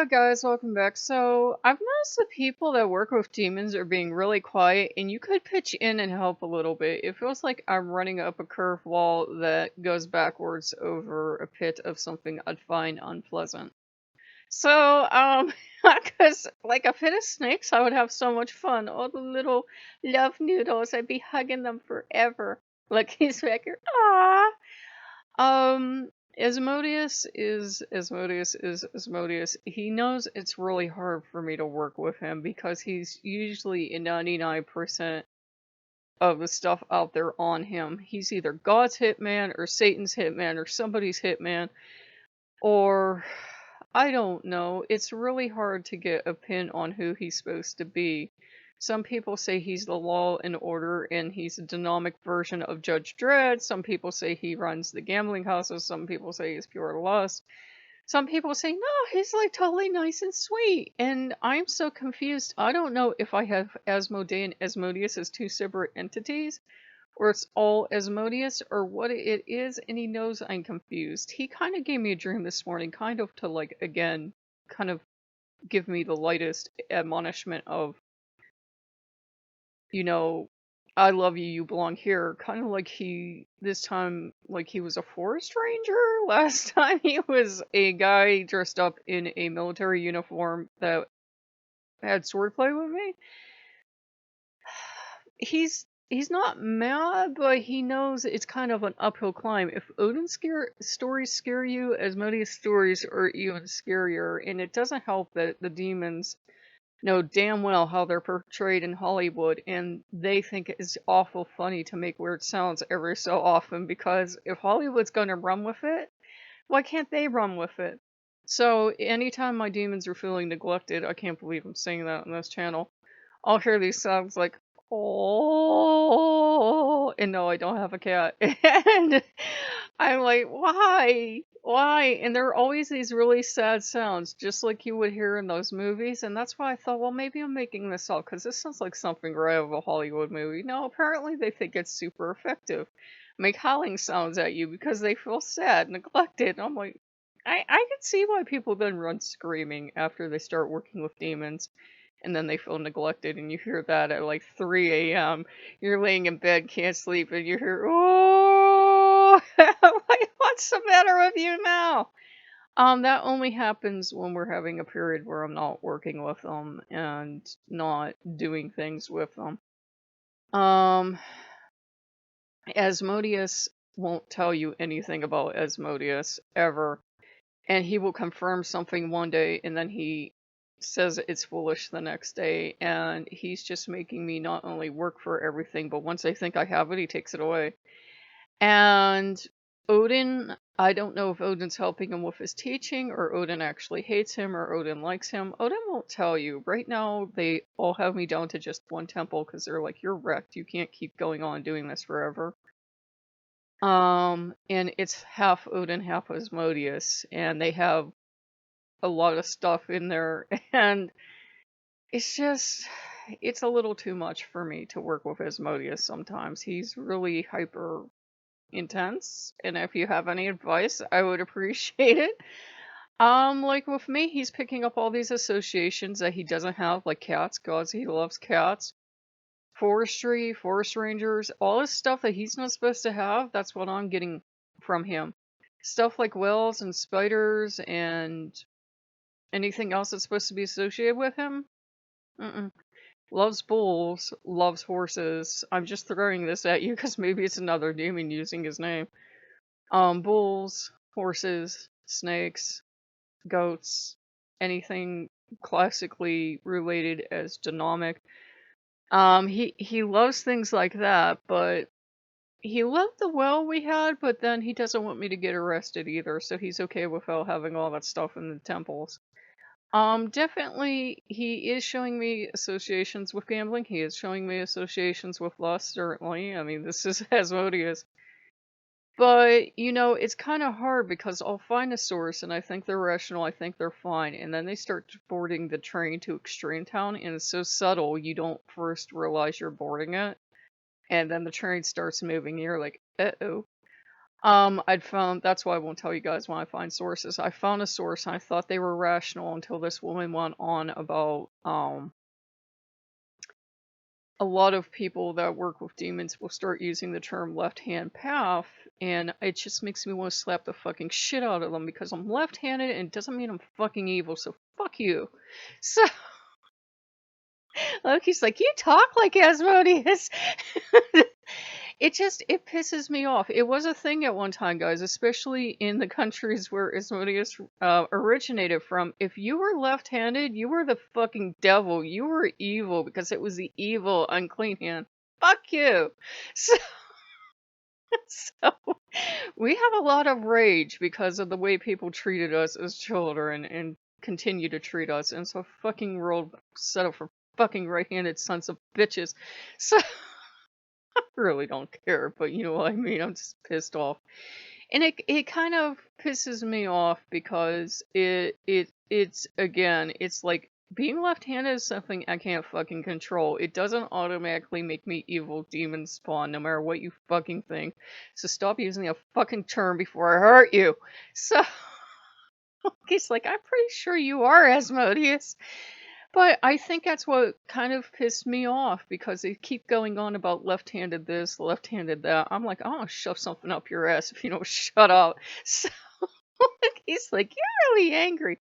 Hi guys, welcome back. So I've noticed the people that work with demons are being really quiet, and you could pitch in and help a little bit. It feels like I'm running up a curved wall that goes backwards over a pit of something I'd find unpleasant. So, because like a pit of snakes, I would have so much fun. All the little love noodles, I'd be hugging them forever. Like he's back here, ah. Asmodeus. He knows it's really hard for me to work with him because he's usually in 99% of the stuff out there on him. He's either God's hitman or Satan's hitman or somebody's hitman, or I don't know. It's really hard to get a pin on who he's supposed to be. Some people say he's the law and order and he's a dynamic version of Judge Dredd. Some people say he runs the gambling houses. Some people say he's pure lust. Some people say, no, he's like totally nice and sweet. And I'm so confused. I don't know if I have Asmodee and Asmodeus as two separate entities, or it's all Asmodeus, or what it is, and he knows I'm confused. He kind of gave me a dream this morning, kind of to, like, again, kind of give me the lightest admonishment of, you know, I love you, you belong here. Kind of like this time, like he was a forest ranger. Last time he was a guy dressed up in a military uniform that had swordplay with me. He's not mad, but he knows it's kind of an uphill climb. If Odin's stories scare you, Asmodeus' stories are even scarier, and it doesn't help that the demons know damn well how they're portrayed in Hollywood, and they think it's awful funny to make weird sounds every so often, because if Hollywood's gonna run with it, why can't they run with it? So anytime my demons are feeling neglected, I can't believe I'm saying that on this channel, I'll hear these sounds like, oh, and no, I don't have a cat. And I'm like, why? Why? And there are always these really sad sounds, just like you would hear in those movies. And that's why I thought, well, maybe I'm making this up because this sounds like something right out of a Hollywood movie. No, apparently they think it's super effective. Make howling sounds at you because they feel sad, neglected. I'm like, I can see why people then run screaming after they start working with demons and then they feel neglected, and you hear that at like 3 a.m. You're laying in bed, can't sleep, and you hear, oh, like, what's the matter with you now? That only happens when we're having a period where I'm not working with them and not doing things with them. Um, Asmodeus won't tell you anything about Asmodeus ever, and he will confirm something one day and then he says it's foolish the next day, and he's just making me not only work for everything, but once I think I have it, he takes it away. And Odin, I don't know if Odin's helping him with his teaching, or Odin actually hates him, or Odin likes him. Odin won't tell you. Right now, they all have me down to just one temple because they're like, you're wrecked. You can't keep going on doing this forever. And it's half Odin, half Asmodeus, and they have a lot of stuff in there, and it's a little too much for me to work with Asmodeus sometimes. He's really hyper intense, and if you have any advice, I would appreciate it. Like with me, he's picking up all these associations that he doesn't have, like cats, because he loves cats. Forestry, forest rangers, all this stuff that he's not supposed to have, that's what I'm getting from him. Stuff like whales and spiders and anything else that's supposed to be associated with him? Mm-mm. Loves bulls, loves horses. I'm just throwing this at you because maybe it's another demon using his name. Bulls, horses, snakes, goats, anything classically related as genomic. He loves things like that, but he loved the well we had, but then he doesn't want me to get arrested either, so he's okay with having all that stuff in the temples. Definitely, he is showing me associations with gambling. He is showing me associations with lust, certainly. I mean, this is Asmodeus. But, it's kind of hard because I'll find a source and I think they're rational, I think they're fine, and then they start boarding the train to Extreme Town, and it's so subtle you don't first realize you're boarding it, and then the train starts moving, and you're like, uh-oh. I'd found that's why I won't tell you guys when I find sources. I found a source and I thought they were rational until this woman went on about a lot of people that work with demons will start using the term left-hand path, and it just makes me want to slap the fucking shit out of them because I'm left-handed and it doesn't mean I'm fucking evil, so fuck you. So Loki's like, you talk like Asmodeus. It pisses me off. It was a thing at one time, guys, especially in the countries where Asmodeus originated from. If you were left-handed, you were the fucking devil. You were evil because it was the evil, unclean hand. Fuck you. So, so we have a lot of rage because of the way people treated us as children and continue to treat us. And so fucking world set up for fucking right-handed sons of bitches. So really don't care, but you know what I mean. I'm just pissed off, and it kind of pisses me off because it's again, it's like being left-handed is something I can't fucking control. It doesn't automatically make me evil demon spawn, no matter what you fucking think. So stop using a fucking term before I hurt you. So he's like, I'm pretty sure you are Asmodeus. But I think that's what kind of pissed me off because they keep going on about left-handed this, left-handed that. I'm like, I'm gonna shove something up your ass if you don't shut up. So he's like, you're really angry.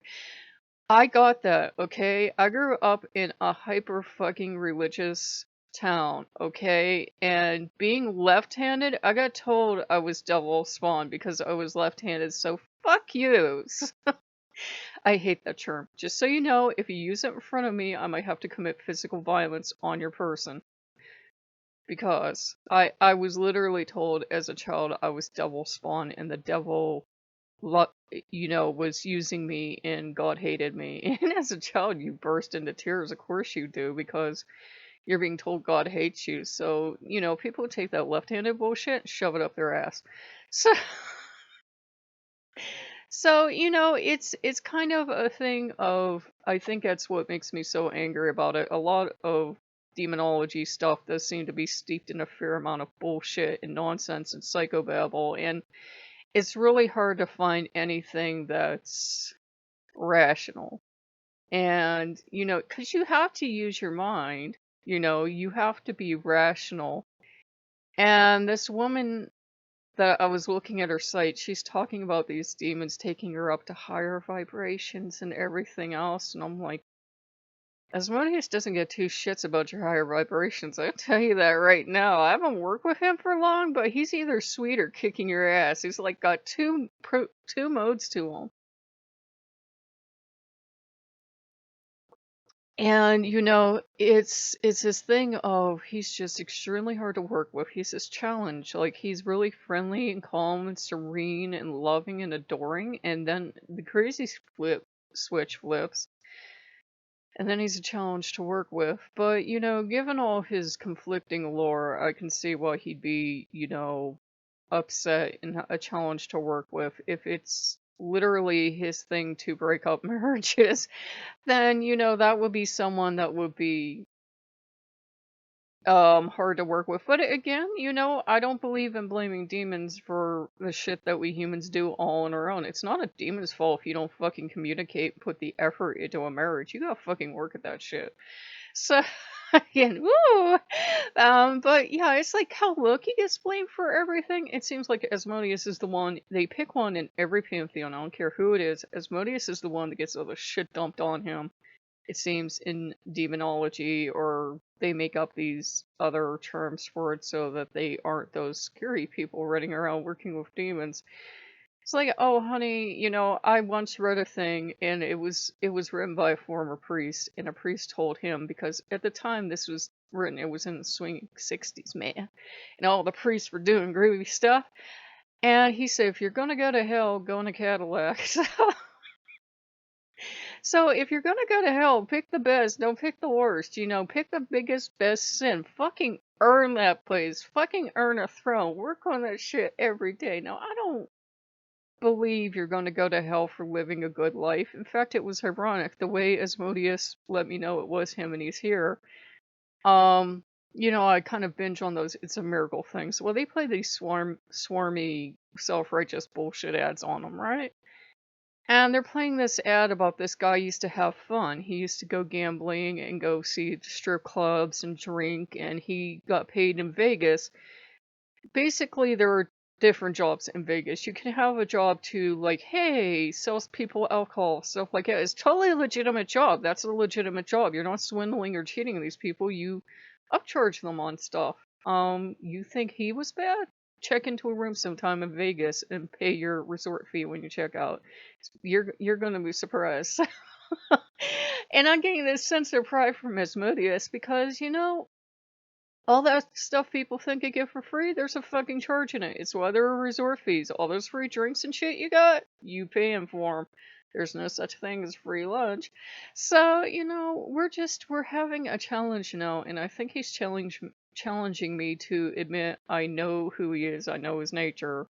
I got that, okay? I grew up in a hyper fucking religious town, okay? And being left-handed, I got told I was devil spawn because I was left-handed, so fuck you. I hate that term. Just so you know, if you use it in front of me, I might have to commit physical violence on your person. Because I was literally told as a child I was devil spawn and the devil, was using me and God hated me. And as a child, you burst into tears. Of course you do, because you're being told God hates you. So, people take that left-handed bullshit and shove it up their ass. So... So, it's kind of a thing of, I think that's what makes me so angry about it. A lot of demonology stuff does seem to be steeped in a fair amount of bullshit and nonsense and psychobabble, and it's really hard to find anything that's rational. And, because you have to use your mind, you have to be rational. And this woman that I was looking at her site, she's talking about these demons taking her up to higher vibrations and everything else, and I'm like, Asmodeus doesn't get two shits about your higher vibrations. I'll tell you that right now. I haven't worked with him for long, but he's either sweet or kicking your ass. He's like got two modes to him. And it's this thing of he's just extremely hard to work with. He's this challenge. Like he's really friendly and calm and serene and loving and adoring, and then the crazy switch flips. And then he's a challenge to work with. But, given all his conflicting lore, I can see why he'd be, upset and a challenge to work with if it's literally his thing to break up marriages. Then that would be someone that would be hard to work with. But again, I don't believe in blaming demons for the shit that we humans do all on our own. It's not a demon's fault if you don't fucking communicate, put the effort into a marriage. You gotta fucking work at that shit. So again, woo. But yeah, it's like how Loki gets blamed for everything. It seems like Asmodeus is the one, they pick one in every pantheon, I don't care who it is. Asmodeus is the one that gets all the shit dumped on him, it seems, in demonology, or they make up these other terms for it so that they aren't those scary people running around working with demons. It's like, oh honey, I once read a thing and it was written by a former priest, and a priest told him, because at the time this was written, it was in the swinging 60s, man, and all the priests were doing groovy stuff, and he said, if you're gonna go to hell, go in a Cadillac. So if you're gonna go to hell, pick the best, don't pick the worst, pick the biggest, best sin. Fucking earn that place. Fucking earn a throne. Work on that shit every day. Now, I don't believe you're gonna go to hell for living a good life. In fact, it was ironic. The way Asmodeus let me know it was him and he's here. I kind of binge on those It's a Miracle things. Well, they play these swarmy, self-righteous bullshit ads on them, right? And they're playing this ad about this guy used to have fun. He used to go gambling and go see strip clubs and drink, and he got paid in Vegas. Basically, there are different jobs in Vegas. You can have a job to, like, hey, sells people alcohol, stuff like that. It's totally a legitimate job. That's a legitimate job. You're not swindling or cheating these people. You upcharge them on stuff. You think he was bad? Check into a room sometime in Vegas and pay your resort fee when you check out. You're gonna be surprised. And I'm getting this sense of pride from Asmodeus because, all that stuff people think they get for free, there's a fucking charge in it. It's why there are resort fees. All those free drinks and shit you got, you paying for them. There's no such thing as free lunch. So, we're having a challenge now, and I think he's challenging me to admit I know who he is, I know his nature,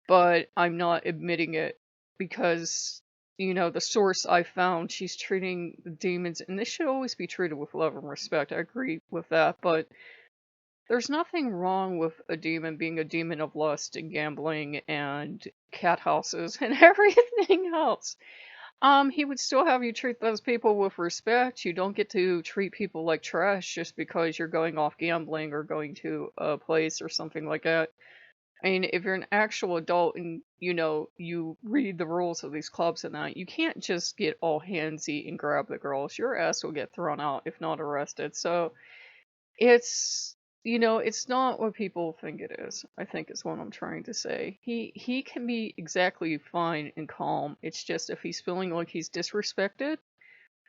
but I'm not admitting it because, the source I found, she's treating the demons, and this should always be treated with love and respect. I agree with that, but there's nothing wrong with a demon being a demon of lust and gambling and cat houses and everything else. He would still have you treat those people with respect. You don't get to treat people like trash just because you're going off gambling or going to a place or something like that. I mean, if you're an actual adult and, you read the rules of these clubs and that, you can't just get all handsy and grab the girls. Your ass will get thrown out if not arrested. So, it's it's not what people think it is, I think is what I'm trying to say. He can be exactly fine and calm. It's just if he's feeling like he's disrespected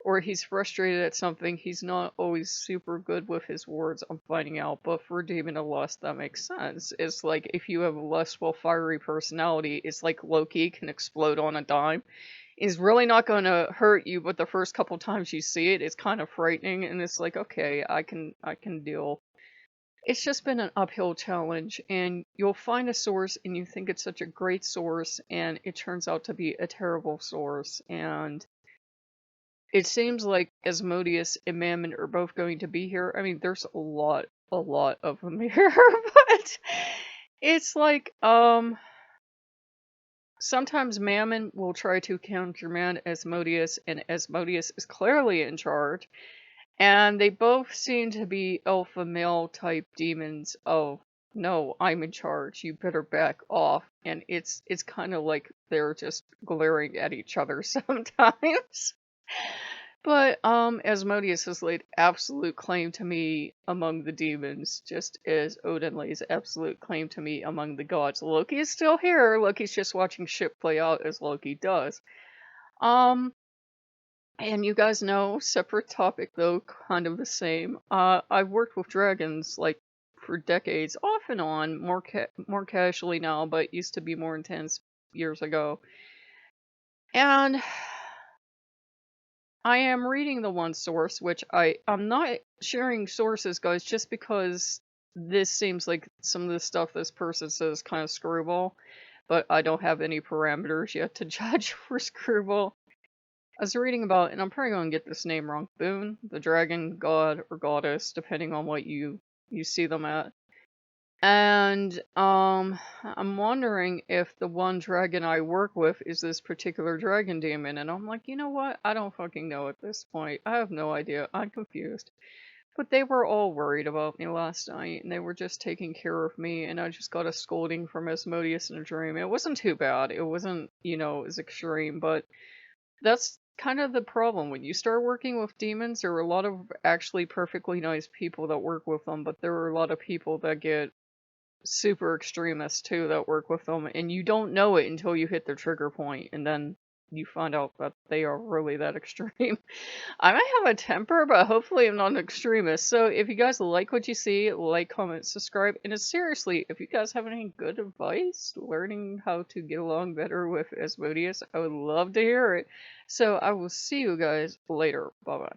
or he's frustrated at something, he's not always super good with his words, I'm finding out. But for a demon of lust, that makes sense. It's like if you have a lustful, fiery personality, it's like Loki can explode on a dime. Is really not going to hurt you, but the first couple times you see it, it's kind of frightening, and it's like, okay, I can deal. It's just been an uphill challenge, and you'll find a source, and you think it's such a great source, and it turns out to be a terrible source, and it seems like Asmodeus and Mammon are both going to be here. I mean, there's a lot of them here, but it's like, sometimes Mammon will try to countermand Asmodeus, and Asmodeus is clearly in charge. And they both seem to be alpha male type demons of, no, I'm in charge, you better back off. And it's kind of like they're just glaring at each other sometimes. But Asmodeus has laid absolute claim to me among the demons, just as Odin lays absolute claim to me among the gods. Loki is still here. Loki's just watching shit play out as Loki does. Um, and you guys know, separate topic though, kind of the same. I've worked with dragons like for decades, off and on, more casually now, but used to be more intense years ago. And I am reading the one source, which I'm not sharing sources, guys, just because this seems like some of the stuff this person says kind of screwball, but I don't have any parameters yet to judge for screwball. I was reading about, and I'm probably going to get this name wrong, Boone, the dragon god or goddess, depending on what you see them at. And I'm wondering if the one dragon I work with is this particular dragon demon. And I'm like, you know what? I don't fucking know at this point. I have no idea. I'm confused. But they were all worried about me last night, and they were just taking care of me, and I just got a scolding from Asmodeus in a dream. It wasn't too bad. It wasn't, as extreme, but that's kind of the problem. When you start working with demons, there are a lot of actually perfectly nice people that work with them, but there are a lot of people that get super extremists too that work with them, and you don't know it until you hit their trigger point, and then you find out that they are really that extreme. I might have a temper, but hopefully I'm not an extremist. So if you guys like what you see, like, comment, subscribe, and seriously, if you guys have any good advice learning how to get along better with Asmodeus, I would love to hear it. So I will see you guys later. Bye bye.